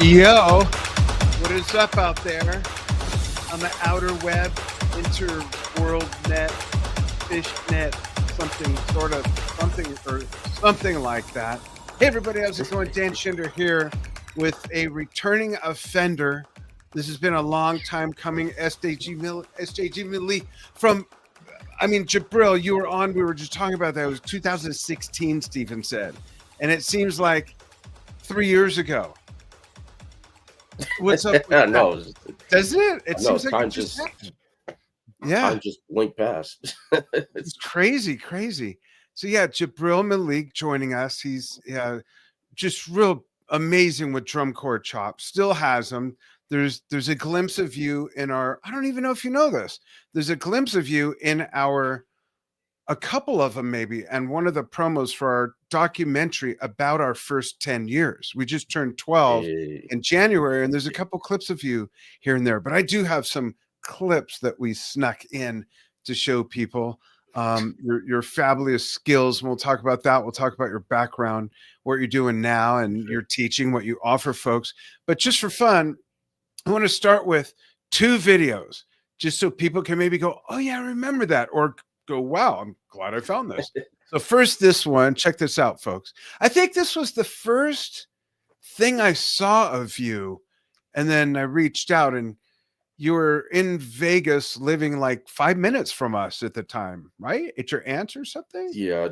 Yo, what is up out there on the outer web, interworld net, fish net, something like that. Hey everybody, how's it going? Dan Schinder here with a returning offender. This has been a long time coming. SJG Malik from, Jabril, you were on, we were just talking about that. It was 2016, Stephen said. And it seems like 3 years ago. What's up with that? No, Doesn't it? It no, seems like time it just just happened. Yeah, time just blinked past. it's crazy. So yeah, Jabril Malik joining us. He's just real amazing with drum corps chops. Still has them. There's a glimpse of you in our. I don't even know if you know this. There's a glimpse of you in our. A couple of them maybe, and one of the promos for our documentary about our first 10 years. We just turned 12 in January, and there's a couple clips of you here and there, but I do have some clips that we snuck in to show people your fabulous skills, and we'll talk about that. We'll talk about your background, what you're doing now, and your teaching, what you offer folks. But just for fun, I want to start with 2 videos, just so people can maybe go, oh yeah, I remember that, or go, wow, I'm glad I found this. So first, this one, check this out, folks. I think this was the first thing I saw of you. And then I reached out, and you were in Vegas living like 5 minutes from us at the time, right? At your aunt's or something? Yeah.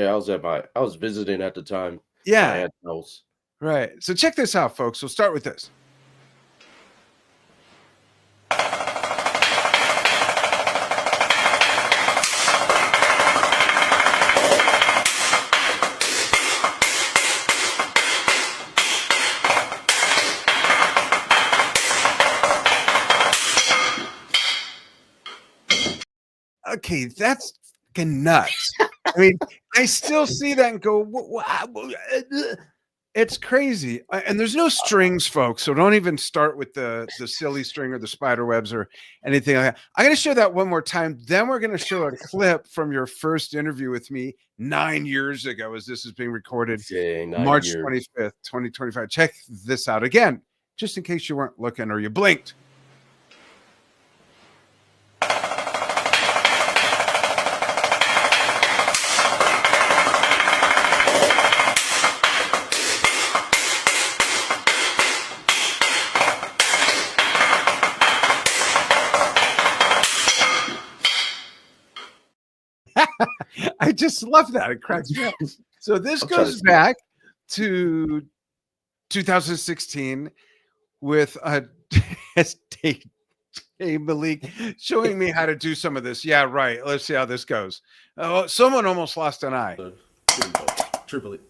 I was visiting at the time. Yeah. My aunt's house. Right. So check this out, folks. We'll start with this. Okay, that's fucking nuts. I mean, I still see that and go, it's crazy. And there's no strings, folks, so don't even start with the silly string or the spider webs or anything like that. I'm going to show that one more time. Then we're going to show a clip from your first interview with me 9 years ago, as this is being recorded, March 25th, 2025. Check this out again, just in case you weren't looking or you blinked. I just love that. It cracks me up. So this goes back to 2016 with Malik showing me how to do some of this. Yeah, right. Let's see how this goes. Oh, someone almost lost an eye. Triple it.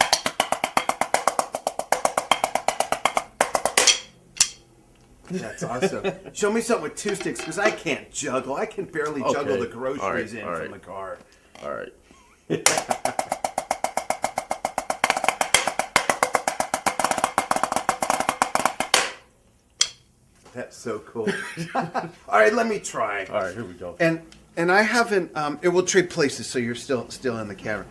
That's awesome. Show me something with 2 sticks, because I can't juggle. I can barely juggle the groceries from the car. All right. That's so cool. All right, let me try. All right, here we go. And I haven't. It will trade places, so you're still in the camera.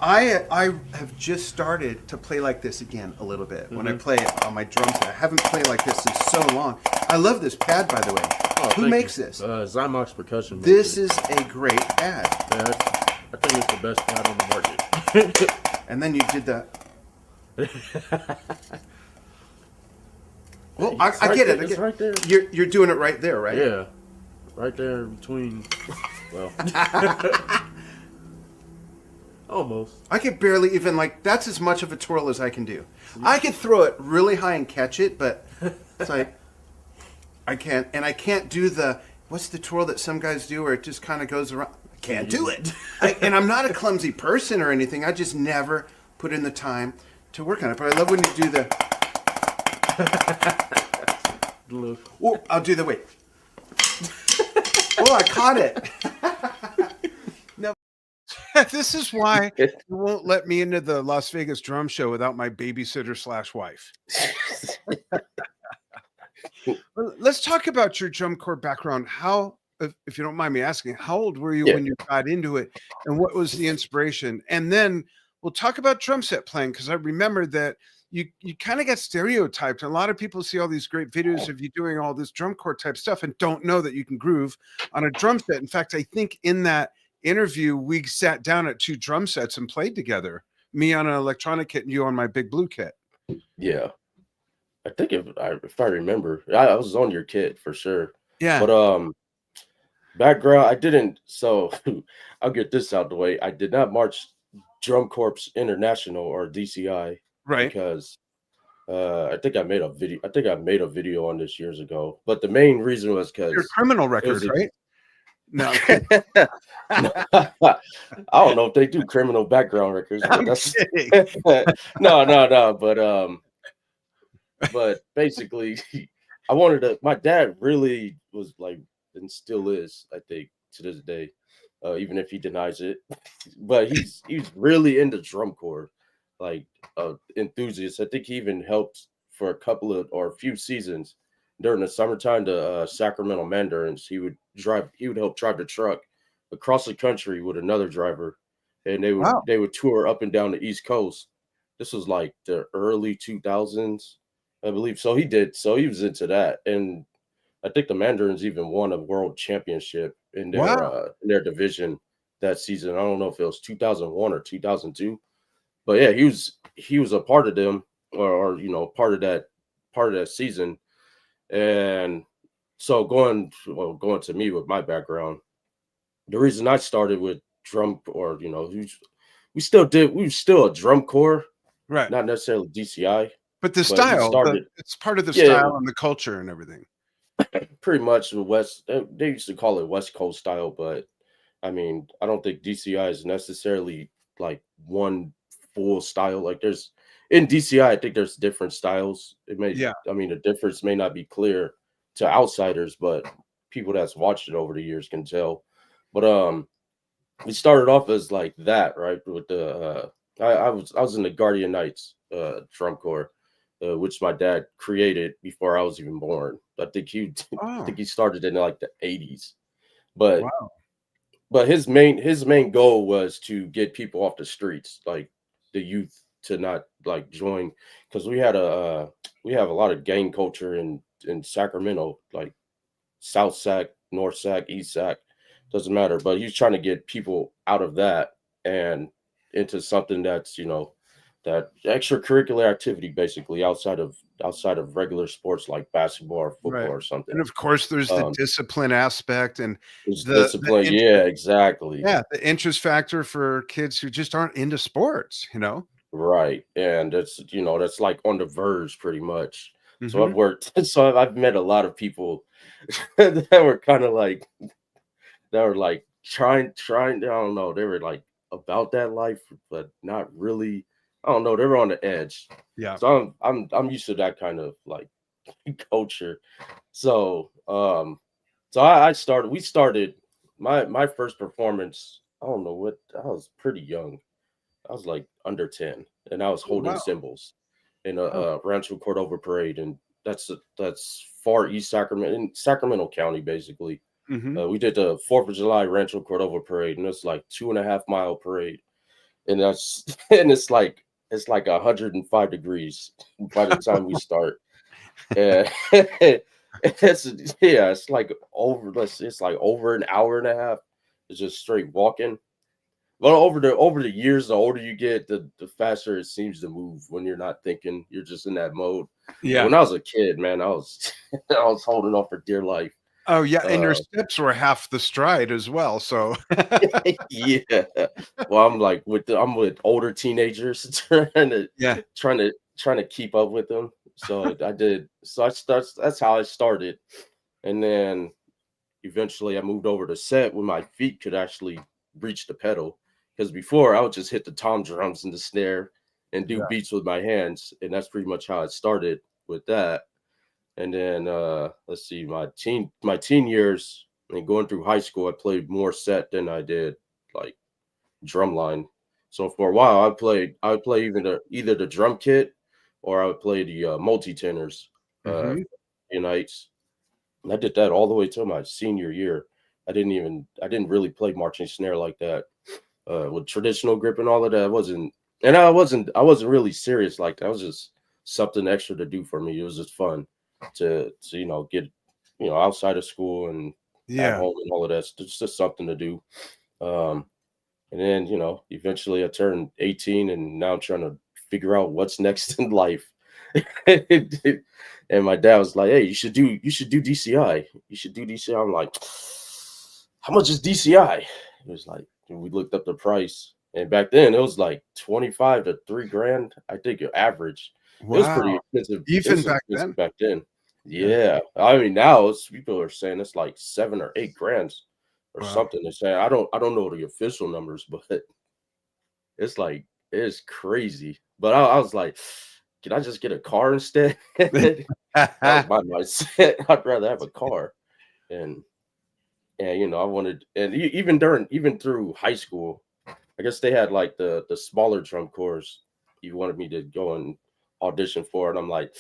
I have just started to play like this again a little bit when I play on my drum set. I haven't played like this in so long. I love this pad, by the way. Oh, Who makes this? Zymox Percussion. This is a great pad. Yeah, I think it's the best pad on the market. And then you did that. Well, I get it. It's right there. You're doing it right there, right? Yeah, right there between. Well, almost. I could barely even, that's as much of a twirl as I can do. I could throw it really high and catch it, but it's like I can't. And I can't do what's the twirl that some guys do where it just kind of goes around. I can't do it. And I'm not a clumsy person or anything. I just never put in the time to work on it. But I love when you do the. Oh, I'll do the wait. Oh, I caught it. No. This is why you won't let me into the Las Vegas drum show without my babysitter/wife. Let's talk about your drum corps background. How, if you don't mind me asking, how old were you when you got into it, and what was the inspiration? And then we'll talk about drum set playing, because I remember that you kind of get stereotyped. A lot of people see all these great videos of you doing all this drum corps type stuff and don't know that you can groove on a drum set. In fact, I think in that interview we sat down at 2 drum sets and played together. Me on an electronic kit and you on my Big Blue kit. Yeah. I think if I remember, I was on your kit for sure. Yeah. But background, I didn't. So I'll get this out the way. I did not march Drum Corps International or DCI Right. because I think I made a video. I think I made a video on this years ago. But the main reason was Your because criminal record, right? No. I don't know if they do criminal background records, but that's no. But basically, I wanted to. My dad really was like, and still is, I think, to this day, even if he denies it. But he's really into drum corps, like enthusiast. I think he even helped for a couple of or a few seasons during the summertime to Sacramento Mandarins. He would help drive the truck across the country with another driver, and they would tour up and down the East Coast. This was like the early 2000s. I believe so. He did. So he was into that, and I think the Mandarins even won a world championship in their division that season. I don't know if it was 2001 or 2002, but yeah, he was a part of them, or part of that season. And so going to me with my background, the reason I started with drum, or we were still a drum corps, Right. not necessarily DCI. But the style, it's part of the style and the culture and everything. Pretty much the West, they used to call it West Coast style, but I mean, I don't think DCI is necessarily like one full style. Like in DCI, I think there's different styles. I mean, the difference may not be clear to outsiders, but people that's watched it over the years can tell. But we started off as like that, right? With the I was in the Guardian Knights drum corps. Which my dad created before I was even born. I think he started in like the 80s. But his main goal was to get people off the streets, like the youth, to not like join, because we have a lot of gang culture in Sacramento, like South Sac, North Sac, East Sac, doesn't matter. But he's trying to get people out of that and into something that's that extracurricular activity, basically outside of regular sports like basketball or football or something. And of course, there's the discipline aspect and discipline. Yeah, exactly. Yeah, the interest factor for kids who just aren't into sports, Right, and that's like on the verge, pretty much. Mm-hmm. So I've met a lot of people that were kind of like trying. I don't know. They were like about that life, but not really. I don't know. They were on the edge. Yeah. So I'm used to that kind of like culture. So we started my first performance. I don't know what, I was pretty young. I was like under 10, and I was holding cymbals in a Rancho Cordova parade, and that's far east Sacramento, in Sacramento County, basically. Mm-hmm. We did the 4th of July Rancho Cordova parade, and it's like 2.5-mile parade, and it's like 105 degrees by the time we start. And it's like over an hour and a half. It's just straight walking. But over the years, the older you get, the faster it seems to move when you're not thinking. You're just in that mode. Yeah. When I was a kid, man, I was holding on for dear life. Oh yeah, and your steps were half the stride as well. So yeah. Well, I'm with older teenagers trying to keep up with them. So I did. So that's how I started, and then eventually I moved over to set when my feet could actually reach the pedal. Because before I would just hit the tom drums and the snare and do beats with my hands, and that's pretty much how I started with that. And then let's see, my teen years and going through high school, I played more set than I did like drumline. So for a while, I would play either the drum kit, or I would play the multi-tenors nights. And I did that all the way till my senior year. I didn't really play marching snare like that with traditional grip and all of that. I wasn't really serious like that. I was just something extra to do for me. It was just fun to get outside of school and at Yeah. home and all of that. It's just something to do. Um, and then eventually I turned 18, and now I'm trying to figure out what's next in life. And my dad was like, "Hey, you should do DCI. You should do DCI." I'm like, "How much is DCI?" It was like, and we looked up the price, and back then it was like 25 to 3 grand. I think average. It was pretty Wow. expensive. It Even was back expensive then? back then. Yeah. Yeah, I mean now people are saying it's like 7 or 8 grand or Wow. something. They're saying I don't know the official numbers, but it's like it's crazy. But I was like, can I just get a car instead? That was my mindset. I'd rather have a car. And I wanted, and even through high school, I guess they had like the smaller drum corps. You wanted me to go and audition for it. I'm like,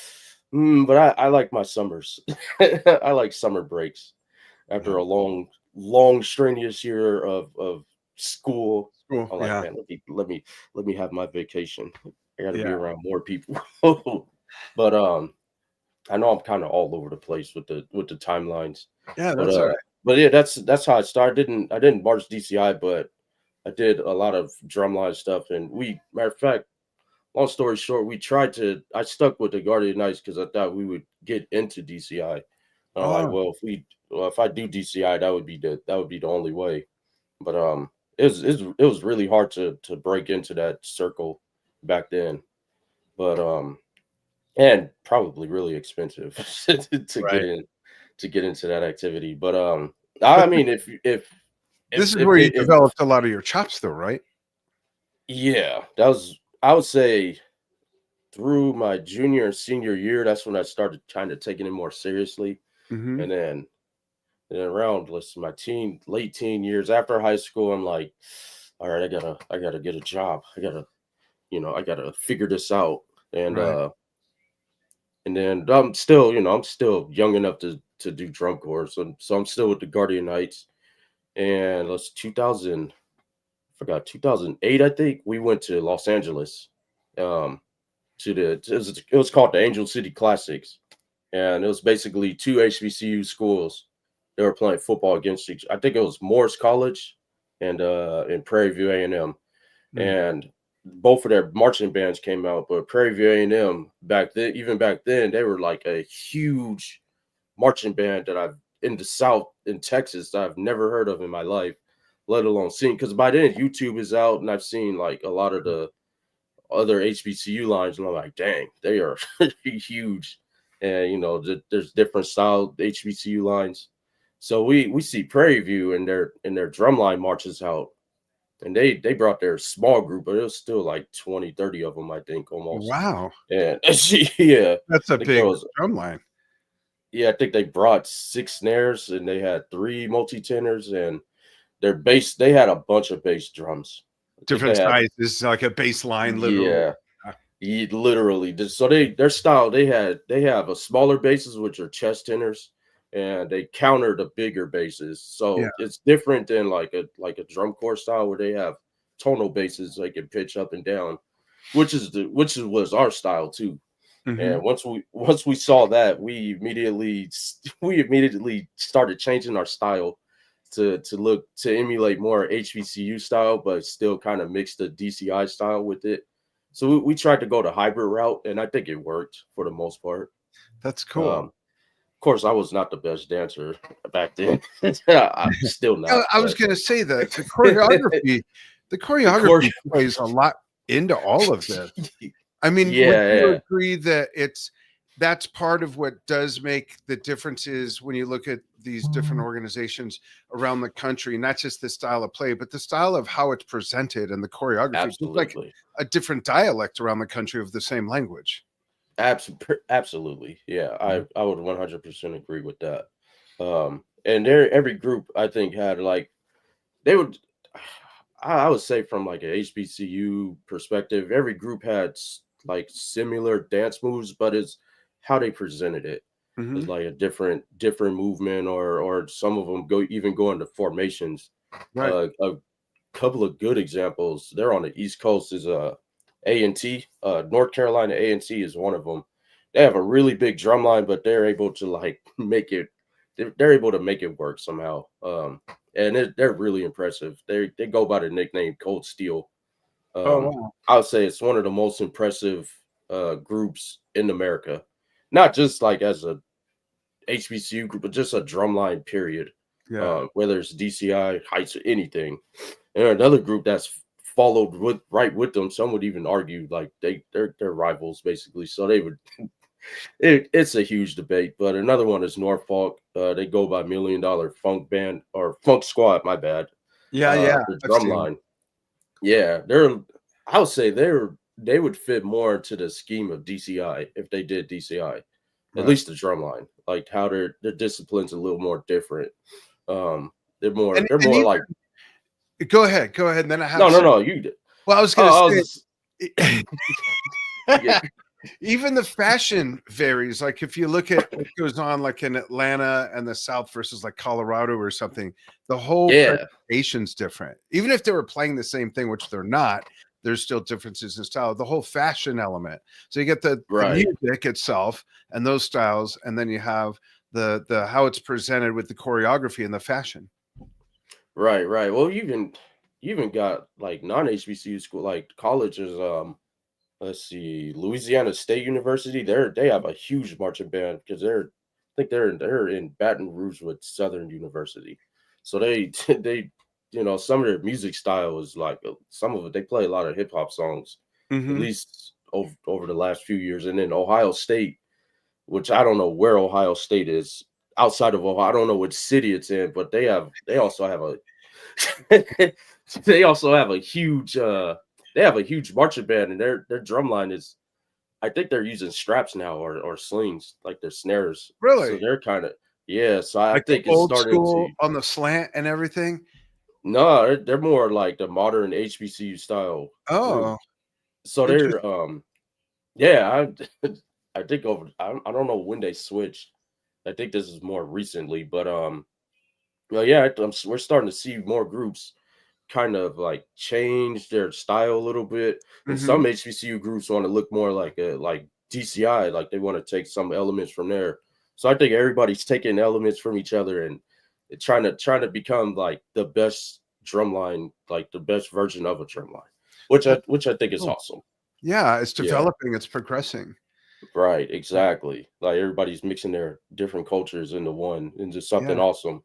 but I like my summers. I like summer breaks after Yeah. a long strenuous year of school. Cool. I'm like, Yeah. man, let me have my vacation. I got to be Yeah. around more people. But I know I'm kind of all over the place with the timelines. Yeah, But that's all right. but yeah, that's how I started. I didn't march DCI, but I did a lot of drumline stuff. And matter of fact, long story short, I stuck with the Guardian Knights because I thought we would get into DCI. I'm like, Oh, if I do DCI, that would be the only way. But it was really hard to break into that circle back then. But and probably really expensive to get right. in to get into that activity. But But I mean, this is if where you it if developed a lot of your chops though, right? yeah, that was, I would say, through my junior and senior year. That's when I started kind of taking it more seriously. Mhm. And then around, let's see, my late teen years after high school, I'm like, all right, I gotta get a job. I gotta figure this out. And Right. then I'm still young enough to do drum corps. So I'm still with the Guardian Knights. And let's 2000, forgot 2008, I think we went to Los Angeles. Um, it was called the Angel City Classics, and it was basically two HBCU schools. They were playing football against each. I think it was Morris College and Prairie View A&M, Mm. and both of their marching bands came out. But Prairie View A&M back then, they were like a huge marching band that I've in the South in Texas that I've never heard of in my life, let alone seen. Because by then YouTube is out, and I've seen like a lot of the other HBCU lines, and I'm like, dang, they are huge. And there's different style HBCU lines. So we see Prairie View and their drumline marches out, and they brought their small group, but it was still like 20, 30 of them, I think, almost. Wow. And yeah, I That's a think there big was drum line. yeah, I think they brought 6 snares, and they had 3 multi-tenors, and their bass, they had a bunch of bass drums. I think Different they had, sizes, like a bass line, literally. yeah, literally. So their style, they have a smaller basses, which are chest tenors, and they counter the bigger basses. Yeah. So it's different than like a drum corps style where they have tonal basses they can pitch up and down, which was our style too. Mhm. And once we saw that, we immediately started changing our style to emulate more HBCU style, but still kind of mix the DCI style with it. So we tried to go the hybrid route, and I think it worked for the most part. That's cool. Of course, I was not the best dancer back then. I'm still Yeah, not, I was but gonna say that the the course, choreography plays a lot into all of this. I mean, would yeah, you yeah, agree that that's part of what does make the differences when you look at these different organizations around the country, not just the style of play, but the style of how it's presented and the choreography, just like absolutely. a different dialect around the country of the same language. Absolutely. Yeah, Mhm. I would 100% agree with that. And every group I think had like they would I would say from like a HBCU perspective, every group had like similar dance moves, but it's how they presented it is Mhm. like a different movement, or some of them go into formations. Right. A couple of good examples. They're on the East Coast is A&T, North Carolina A&T is one of them. They have a really big drum line, but they're able to like make it. They're able to make it work somehow. And they're really impressive. They go by the nickname Cold Steel. Oh wow. I would say it's one of the most impressive groups in America, not just like as a HBCU group, but just a drumline period. Yeah. Whether it's DCI, Heights, or anything. And another group that's followed with them. Some would even argue like they're rivals basically. So they would. It's a huge debate. But another one is Norfolk. They go by Million Dollar Funk Band or Funk Squad. My bad. Yeah, yeah. The I've drum seen line. Yeah, I would say they would fit more into the scheme of DCI if they did DCI. At least the drum line, like how their discipline's a little more different. They're more And more like go ahead, and then I have no, you did. Well, I was Oh, gonna I was say just, yeah, even the fashion varies. Like if you look at what goes on like in Atlanta and the South versus like Colorado or something, the whole yeah, presentation's different. Even if they were playing the same thing, which they're not, there's still differences in style. The whole fashion element. So you get the right, music itself and those styles, and then you have the how it's presented with the choreography and the fashion. right. Well, you even got like non-HBCU school, like colleges. Let's see, Louisiana State University. They have a huge marching band because I think they're in Baton Rouge with Southern University. So they they some of their music style is like some of it. They play a lot of hip hop songs, at Mm-hmm. least over the last few years. And then Ohio State, which I don't know where Ohio State is outside of Ohio. I don't know which city it's in, but they also have a they also have a huge they have a huge marching band, and their drum line is I think they're using straps now or slings like their snares. So Really? they're kind of yeah. So I Like the think it's old starting school to on the slant and everything? no, they're more like the modern HBCU style group. Oh, So they're interesting. yeah. I think I don't know when they switched. I think this is more recently, but well, yeah, we're starting to see more groups kind of like change their style a little bit. And Mhm. some HBCU groups want to look more like DCI, like they want to take some elements from there. So I think everybody's taking elements from each other and trying to become like the best drumline, like the best version of a drumline, That's which I think is cool. awesome. Yeah, it's Yeah, developing, it's progressing. right, exactly. Like everybody's mixing their different cultures into one into something Yeah. awesome,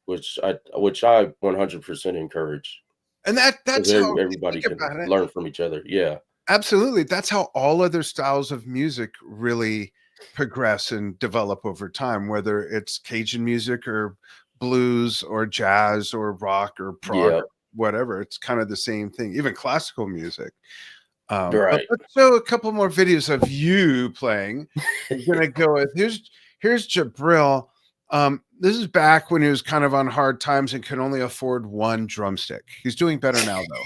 which I 100% encourage. And Because that's how you everybody think can about it. learn from each other. Yeah. Absolutely. That's how all other styles of music really progress and develop over time, whether it's Cajun music or blues or jazz or rock or prog Yeah. or whatever. It's kind of the same thing, even classical music. But Right. let's show a couple more videos of you playing. We're gonna go with here's Jabril. This is back when he was kind of on hard times and could only afford one drumstick. He's doing better now, though.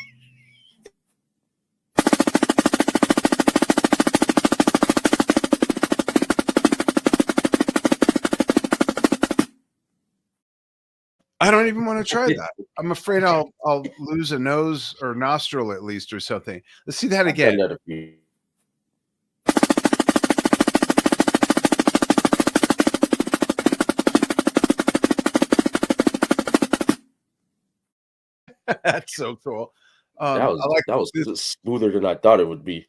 I don't even want to try that. I'm afraid I'll lose a nose or nostril at least or something. Let's see that I've done again. that a few. That's so cool. That I like was this. smoother than I thought it would be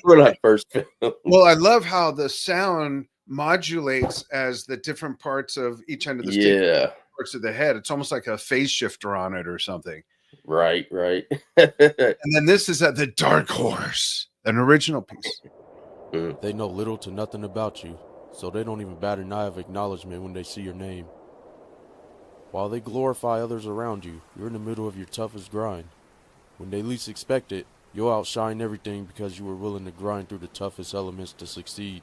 when I first filmed. Well, I love how the sound modulates as the different parts of each end of the stage, Yeah. parts of the head. It's almost like a phase shifter on it or something. Right. And then this is at the Dark Horse, an original piece. They know little to nothing about you, so they don't even bat an eye of acknowledgement when they see your name. While they glorify others around you, you're in the middle of your toughest grind. When they least expect it, you'll outshine everything because you were willing to grind through the toughest elements to succeed.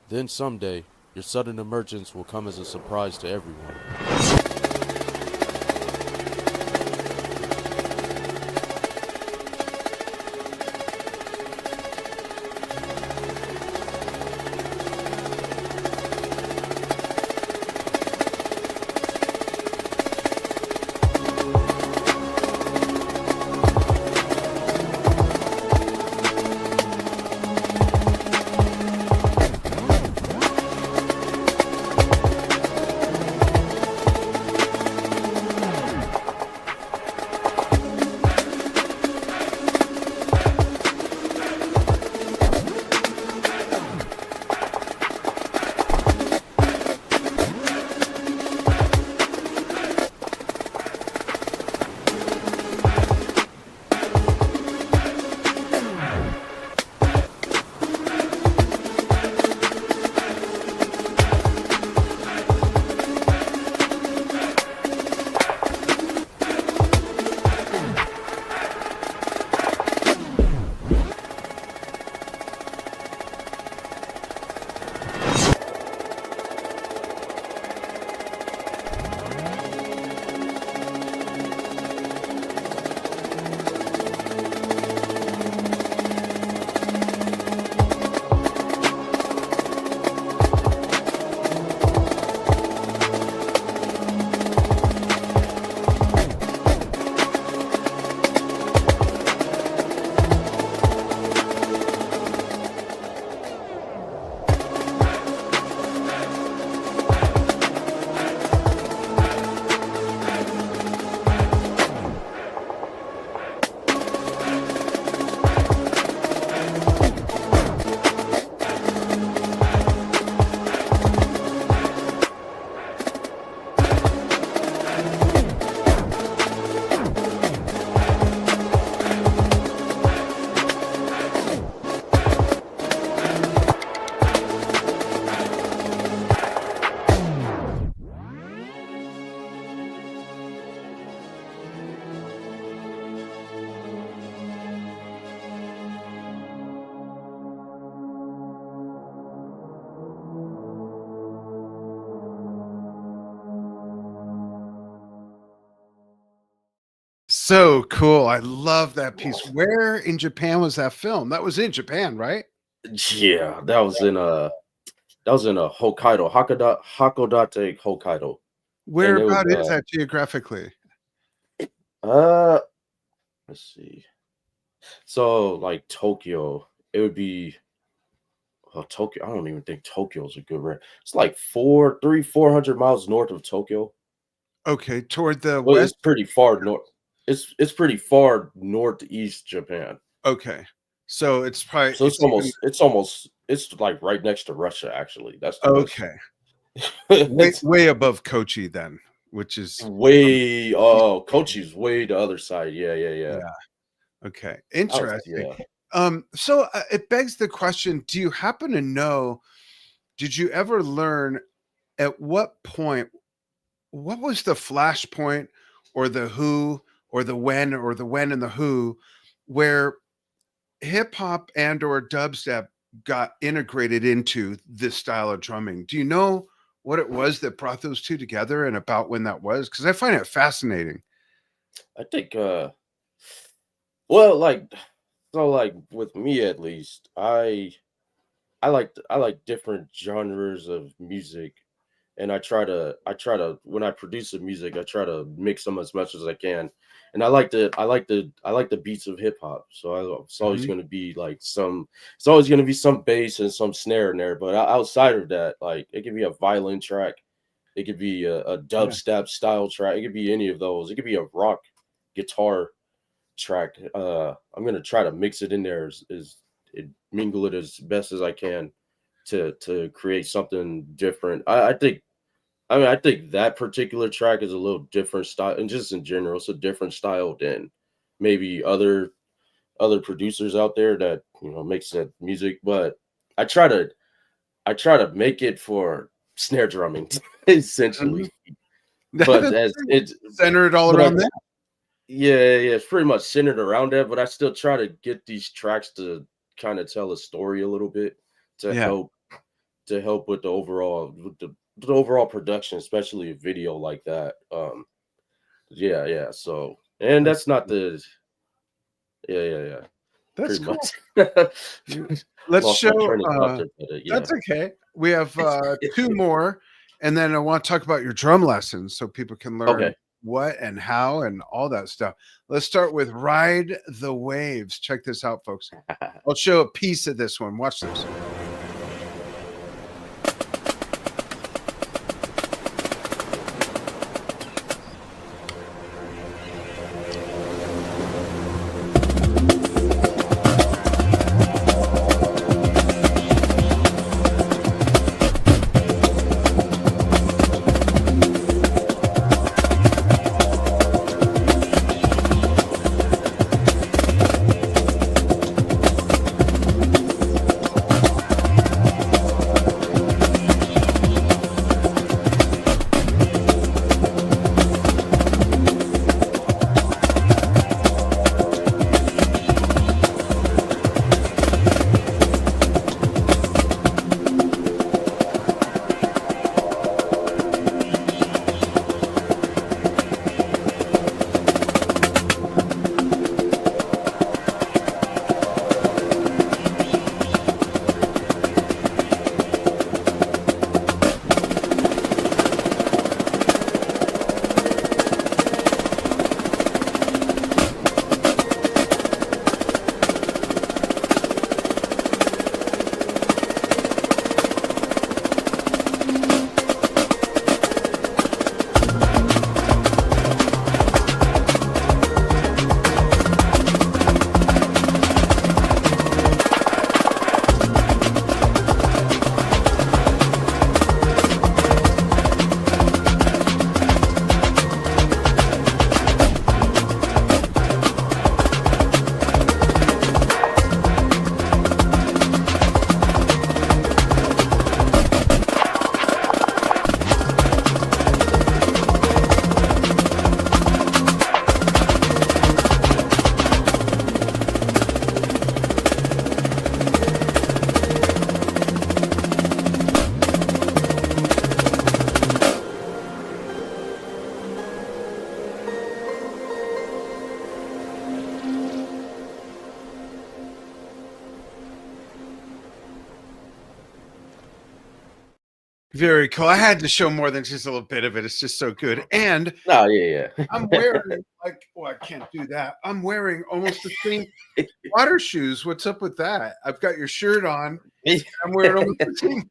Then someday, your sudden emergence will come as a surprise to everyone. So cool. I love that piece. Where in Japan was that film? That was in Japan, right? Yeah, that was in a Hokkaido, Hakodate, Hokkaido, Where and it was about is that geographically? uh let's see. So like Tokyo, it would be Tokyo. I don't even think Tokyo's a good range. It's like 400 miles north of Tokyo. Okay, toward the Well, it's west. pretty far north. It's pretty far northeast Japan. Okay, so it's probably So it's even it's like right next to Russia. Actually, that's the best. okay. Way It's way above Kochi then, which is way Kochi's way the other side. Yeah, yeah, yeah. yeah. Okay, Yeah. interesting. So it begs the question: do you happen to know? Did you ever learn at what point? What was the flashpoint, or the who, or the when and the who, where hip hop and or dubstep got integrated into this style of drumming? Do you know what it was that brought those two together and about when that was? Because I find it fascinating. I think well like so like with me at least, I like different genres of music, and I try to when I produce the music, I try to mix them as much as I can. And I like the beats of hip hop. So it's always Mhm. going to be like it's always going to be some bass and some snare in there, but outside of that, like it could be a violin track, it could be a Yeah. dubstep style track, it could be any of those. It could be a rock guitar track. I'm gonna try to mix it in there mingle it as best as I can to create something different. I think that particular track is a little different style, and just in general, it's a different style than maybe other producers out there that makes that music. But I try to I try to make it for snare drumming Mhm. essentially. But That's as true. it's Center it all but I around that. Yeah, yeah, yeah, it's pretty much centered around that, but I still try to get these tracks to kind of tell a story a little bit to Yeah. help with the overall production, especially a video like that. Yeah, yeah. So, and That's that's not the yeah, yeah, yeah. that's Pretty cool. much Let's lost my show train of thought there, but yeah. that's okay. We have two more, and then I want to talk about your drum lessons so people can learn Okay. what and how and all that stuff. Let's start with Ride the Waves. Check this out, folks. I'll show a piece of this one. Watch this. Very cool. I had to show more than just a little bit of it. It's just so good. And No, yeah, I'm wearing like, well, I can't do that. I'm wearing almost the same water shoes. What's up with that? I've got your shirt on. yeah. I'm wearing almost the same.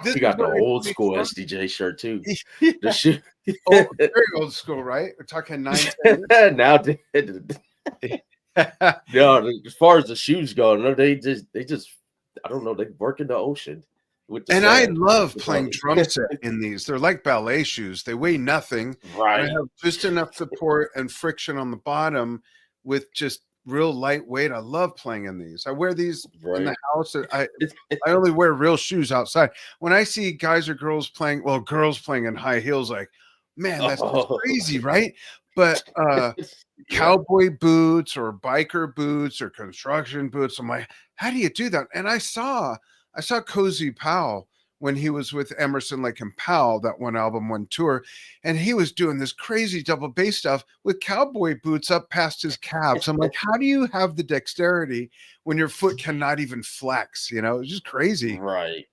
This You is got the what I old think school from. SDJ shirt too. Yeah. The shit. Very old school, right? We're talking 9, Now, yeah. no, as far as the shoes go, no, they just, I don't know, they work in the ocean with the And I sand. love playing drum set in these. They're like ballet shoes. They weigh nothing. And I Right, have just enough support and friction on the bottom with just real lightweight. I love playing in these. I wear these in the right. house. I only wear real shoes outside. When I see guys or girls playing, well, girls playing in high heels, like, man, that's just Oh, crazy, right? But yeah. cowboy boots or biker boots or construction boots, I'm like, how do you do that? And I saw Cozy Powell when he was with Emerson, Lake and Powell, that one album, one tour, and he was doing this crazy double bass stuff with cowboy boots up past his calves. I'm like, how do you have the dexterity when your foot cannot even flex? You know, it's just crazy. Right.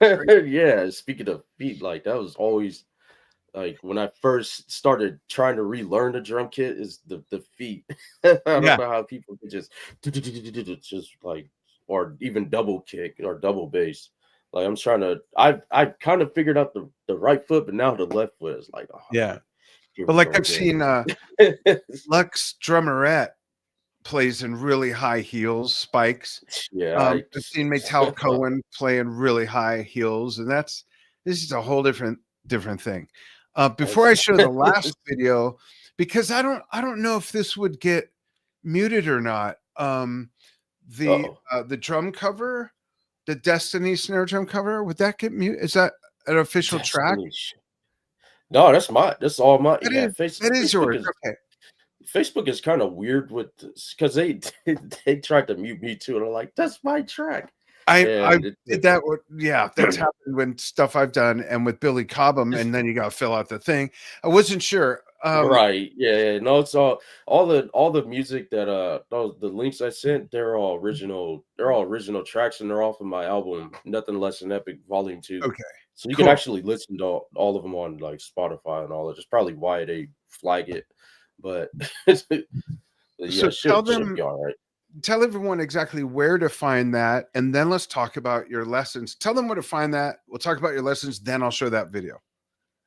Yeah. Speaking of feet, like that was always like when I first started trying to relearn the drum kit is the feet. I don't Yeah. know how people can just like, or even double kick or double bass. Like I'm trying to, I kind of figured out the right foot, but now the left foot is like, oh, Yeah. here But we like go I've seen again. Lux Drummerette plays in really high heels, spikes. Yeah, I've seen Maytal Cohen play in really high heels, and this is a whole different thing. Before I show the last video, because I don't know if this would get muted or not. The drum cover, the Destiny snare drum cover, would that get muted? Is that an official track? No, that's mine. That's all mine. That Yeah, is, that is yours. Okay. Facebook is kind of weird with because they tried to mute me too, and I'm like, that's my track. I And did that with, yeah, that's happened when stuff I've done and with Billy Cobham, and then you got to fill out the thing. I wasn't sure. Right, yeah, no, it's all the music that the links I sent, they're all original tracks, and they're off of my album Nothing Less Than Epic Volume 2. Okay, So you can cool. actually listen to all of them on like Spotify and all that. That's probably why they flag it, but yeah, So tell should them, be all right. tell everyone exactly where to find that, and then let's talk about your lessons. Tell them where to find that. We'll talk about your lessons, then I'll show that video.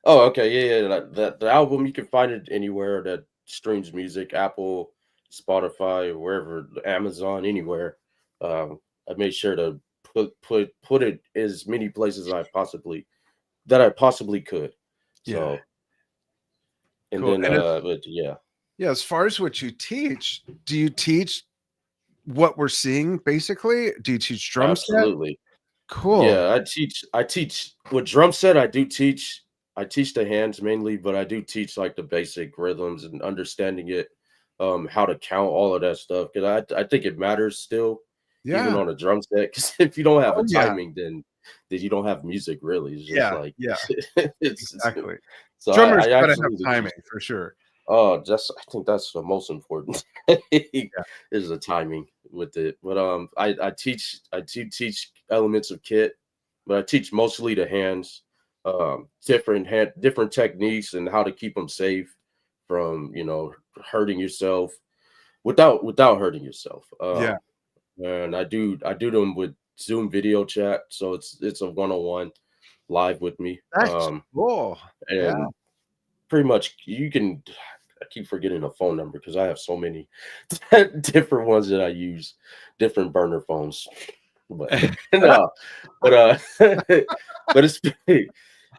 Oh, okay, yeah. The album you can find it anywhere that streams music, Apple, Spotify, wherever, Amazon, anywhere. I made sure to put it as many places I possibly could. So, Yeah, and cool. then And but yeah, yeah, as far as what you teach, do you teach what we're seeing basically? Do you teach drum set? absolutely. Cool. Yeah, I teach with drum set. I teach the hands mainly, but I do teach like the basic rhythms and understanding it, how to count all of that stuff. Because I think it matters still, even Yeah. on a drum set. Because if you don't have Oh a yeah. timing, then you don't have music really. It's just Yeah. like Yeah. it's Exactly. so Drummers I gotta have absolutely timing for sure. oh, I think that's the most important thing Yeah. is the timing with it. But I teach elements of kit, but I teach mostly the hands, different techniques and how to keep them safe from hurting yourself without hurting yourself. Yeah. And I do them with Zoom video chat, so it's a one-on-one live with me. That's cool. Yeah. And pretty much you can I keep forgetting the phone number because I have so many different ones that I use, different burner phones. But no, but but it's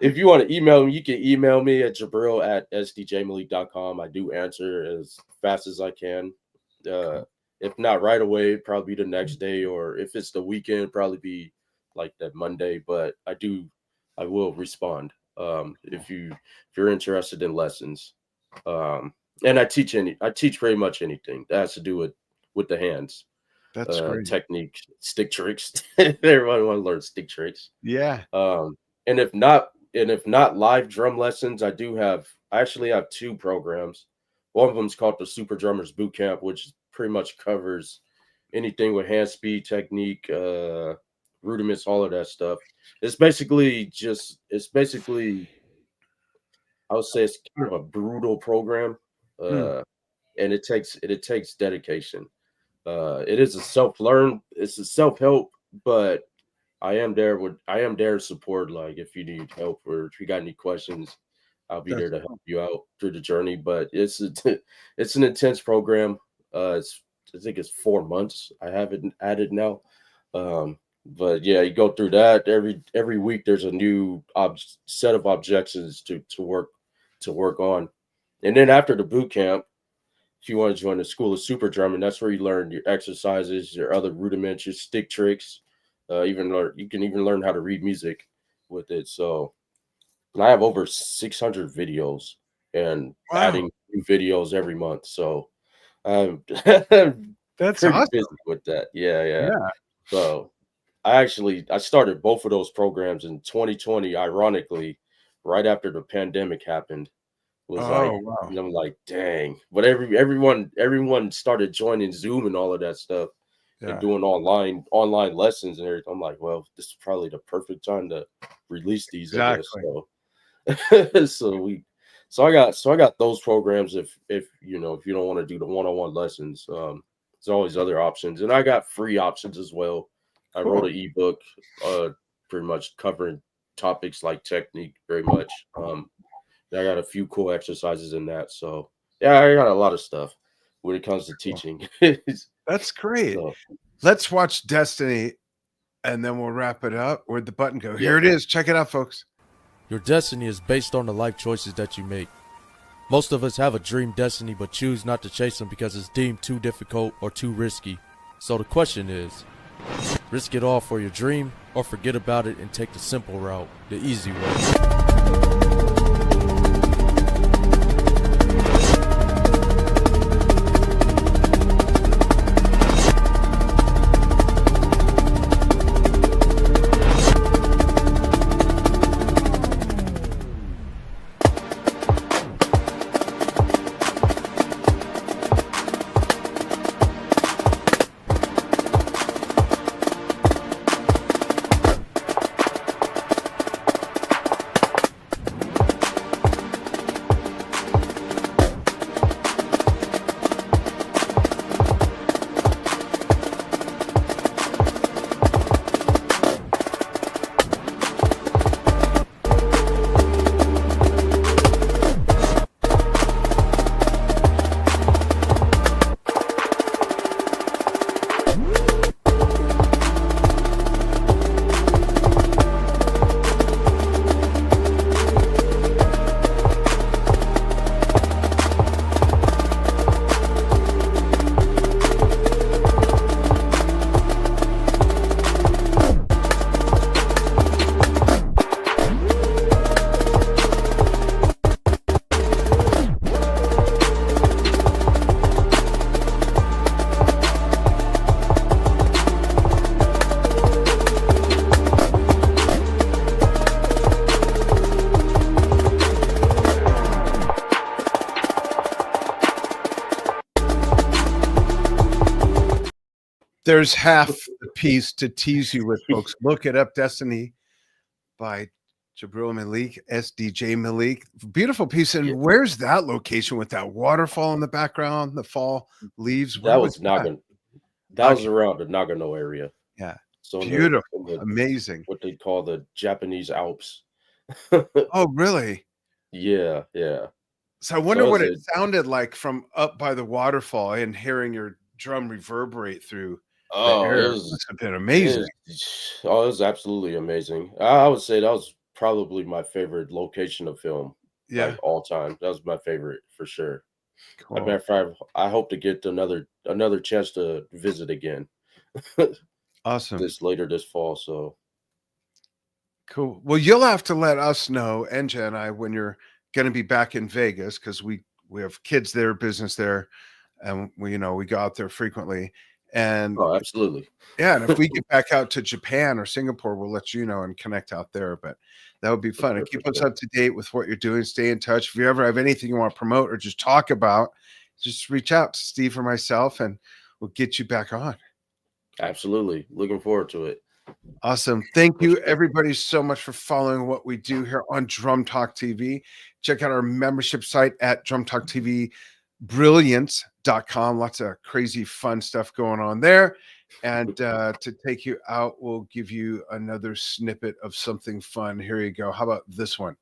if you want to email me, you can email me at jabril@sdjmalik.com. I do answer as fast as I can. If not right away, probably the next day, or if it's the weekend, probably be like that Monday. But I will respond if you're interested in lessons. And I teach pretty much anything that has to do with the hands, That's great. technique, stick tricks. Everyone want to learn stick tricks. Yeah. And if not live drum lessons, I actually have two programs. One of them is called the Super Drummers Boot Camp, which pretty much covers anything with hand speed, technique, rudiments, all of that stuff. It's basically I would say it's kind of a brutal program, Hmm. and it takes dedication. It is a self-learn, it's a self-help, but I am there to support. Like if you need help or if you got any questions, I'll be there That's to help you out through the journey. But it's an intense program. I think it's 4 months. I have it added now. But yeah, you go through that every week. There's a new set of objections to work on, and then after the boot camp, if you want to join the School of Super Drumming, that's where you learn your exercises, your other rudiments, your stick tricks. You can even learn how to read music with it. So and I have over 600 videos and wow. adding new videos every month. So I'm That's pretty awesome. busy with that. Yeah, yeah. Yeah. So I started both of those programs in 2020, ironically, right after the pandemic happened. Was like, Oh wow. and I'm like, dang. But everyone started joining Zoom and all of that stuff and Yeah. doing online lessons and everything. I'm like, well, this is probably the perfect time to release these, I guess. Exactly. So so I got those programs if you don't want to do the one-on-one lessons. There's always other options. And I got free options as well. I wrote Cool. an ebook pretty much covering topics like technique very much. I got a few cool exercises in that. So yeah, I got a lot of stuff when it comes to Cool. teaching. That's great. So Let's watch Destiny and then we'll wrap it up. Where'd the button go? yeah. Here it is. Check it out, folks. Your destiny is based on the life choices that you make. Most of us have a dream destiny but choose not to chase them because it's deemed too difficult or too risky. So the question is, risk it all for your dream or forget about it and take the simple route, the easy way. There's half the piece to tease you with, folks. Look it up. Destiny by Jabril Malik, SDJ Malik. Beautiful piece. Yeah. And where's that location with that waterfall in the background, the fall leaves? Where That was was that? Nagano. That was Okay. around the Nagano area. Yeah. So in Beautiful. the Amazing. what they call the Japanese Alps. Oh, really? Yeah, yeah. So I wonder So what it's it a sounded like from up by the waterfall and hearing your drum reverberate through the oh, air. It must have been amazing. it was absolutely amazing. I would say that was probably my favorite location of film, like Yeah. all time. That was my favorite for sure. As a matter Cool. of fact, I hope to get another chance to visit again Awesome. this fall. So Cool. Well, you'll have to let us know, Enja and I, when you're going to be back in Vegas, because we have kids there, business there, and we go out there frequently. And oh, absolutely. yeah, and if we get back out to Japan or Singapore, we'll let you know and connect out there. But that would be For fun. sure, And for keep us sure. up to date with what you're doing. Stay in touch. If you ever have anything you want to promote or just talk about, just reach out to Steve or myself, and we'll get you back on. Absolutely. Looking forward to it. Awesome. Thank you, everybody, so much for following what we do here on Drum Talk TV. Check out our membership site at drumtalktvbrilliance.com. Lots of crazy, fun stuff going on there. And to take you out, we'll give you another snippet of something fun. Here you go. How about this one?